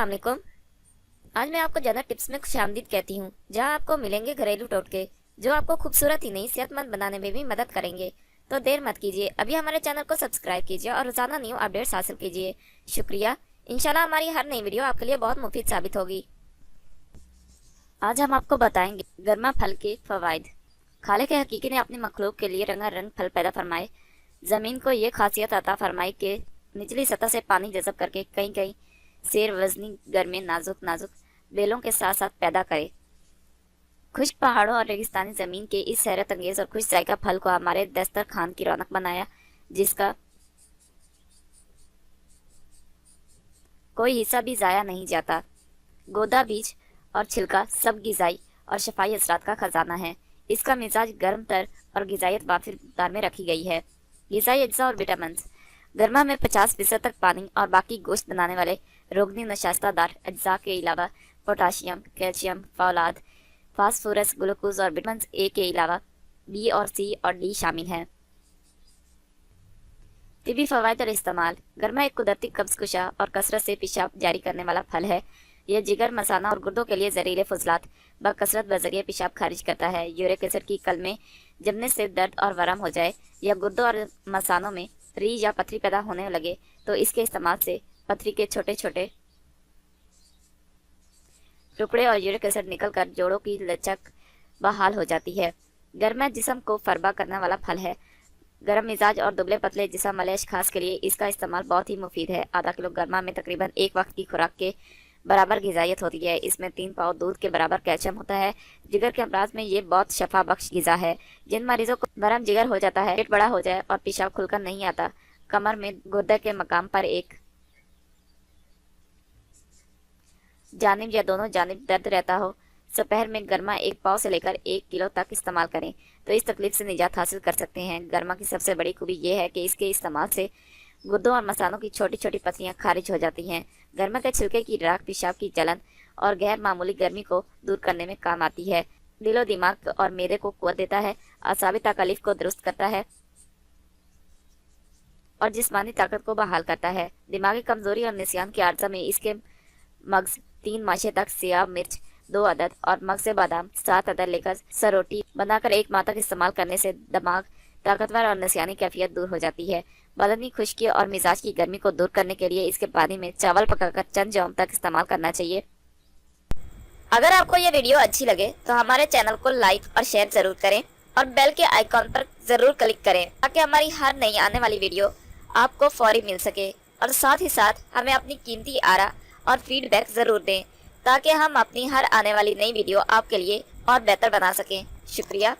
अस्सलाम वालेकुम। आज मैं आपको ज़्यादा टिप्स में खुशामदीद कहती हूँ, जहाँ आपको मिलेंगे घरेलू टोटके जो आपको खूबसूरत ही नहीं सेहतमंद बनाने में भी मदद करेंगे। तो देर मत कीजिए, अभी हमारे चैनल को सब्सक्राइब कीजिए और रोजाना न्यू अपडेट्स हासिल कीजिए। शुक्रिया। इंशाल्लाह हमारी हर नई वीडियो आपके लिए बहुत मुफीद साबित होगी। आज हम आपको बताएंगे गर्मा फल के फवाइद। खालिक हकीकी ने अपनी मखलूक के लिए रंगारंग फल पैदा फरमाए। ज़मीन को ये खासियत अता फरमाई कि निचली सतह से पानी जज़ब करके कहीं कहीं सेर वजनी गर्मे नाजुक नाजुक बेलों के साथ साथ पैदा करे। खुश्क पहाड़ों और रेगिस्तानी ज़मीन के इस हैरत अंगेज और खुश जायका फल को हमारे दस्तरखान की रौनक बनाया, जिसका कोई हिस्सा भी ज़ाया नहीं जाता। गोदा, बीज और छिलका सब गिजाई और शफाई असरात का खजाना है। इसका मिजाज गर्म तर और गिजायत वाफिर मकदार में रखी गई है। गिजाई अज्जा और विटामिन। गर्मा में 50% तक पानी और बाकी गोश्त बनाने वाले रोगनी नशास्तादार अज्जा के अलावा पोटाशियम, कैल्शियम, फौलाद, फास्फोरस, ग्लूकोज और विटामिन ए के अलावा बी और सी और डी शामिल हैं। तिबी फवायद और इस्तेमाल। गर्मा एक कुदरती कब्ज कुशा और कसरत से पेशाब जारी करने वाला फल है। यह जिगर, मसाना और गुर्दों के लिए जहरीले फजलात बकसरत बजरिए पेशाब खारिज करता है। यूरिक एसिड की कल में जमने से दर्द और वरम हो जाए या गुर्दों और मसानों में री या पथरी पैदा होने लगे तो इसके इस्तेमाल से पथरी के छोटे छोटे टुकड़े और यूरिक एसिड निकलकर जोड़ों की लचक बहाल हो जाती है। गर्मा जिस्म को फरबा करने वाला फल है। गर्म मिजाज और दुबले पतले जिस्म वाले अशखास के लिए इसका इस्तेमाल बहुत ही मुफीद है। आधा किलो गर्मा में तकरीबन एक वक्त की खुराक के बराबर गिजायत होती है। इसमें 3 पाव दूध के बराबर कैल्शियम होता है। जिगर के अमराज में ये बहुत शफा बख्श गिजा है। जिन मरीजों को बरम जिगर हो जाता है, पेट बड़ा हो जाए और पेशाब खुलकर नहीं आता, कमर में गुर्दे के मकाम पर एक जानिब या दोनों जानिब दर्द रहता हो, दोपहर में गर्मा 1 पाव से लेकर 1 किलो तक इस्तेमाल करें तो इस तकलीफ से निजात हासिल कर सकते हैं। गर्मा की सबसे बड़ी खूबी यह है कि इसके इस्तेमाल से गुर्दों और मसानों की छोटी छोटी पथरियां खारिज हो जाती हैं। गर्मा के छिलके की राख पेशाब की जलन और गैर मामूली गर्मी को दूर करने में काम आती है। दिलो दिमाग और मैदे को कुव्वत देता है, असाबी तकालीफ को दुरुस्त करता है और जिस्मानी ताकत को बहाल करता है। दिमागी कमजोरी और निस्यान के आर्जा में इसके मगज 3 माशे तक सियाह मिर्च 2 अदद और मगज बादाम 7 अदद लेकर सरोटी बनाकर 1 माह तक इस्तेमाल करने से दिमाग ताकतवर और नसियानी कैफियत दूर हो जाती है। बदनी खुश्की और मिजाज की गर्मी को दूर करने के लिए इसके पानी में चावल पकाकर चंद जौम तक इस्तेमाल करना चाहिए। अगर आपको ये वीडियो अच्छी लगे तो हमारे चैनल को लाइक और शेयर जरूर करें और बेल के आइकॉन पर जरूर क्लिक करें ताकि हमारी हर नई आने वाली वीडियो आपको फौरी मिल सके। और साथ ही साथ हमें अपनी कीमती आरा और फीडबैक जरूर दें ताकि हम अपनी हर आने वाली नई वीडियो आपके लिए और बेहतर बना सकें। शुक्रिया।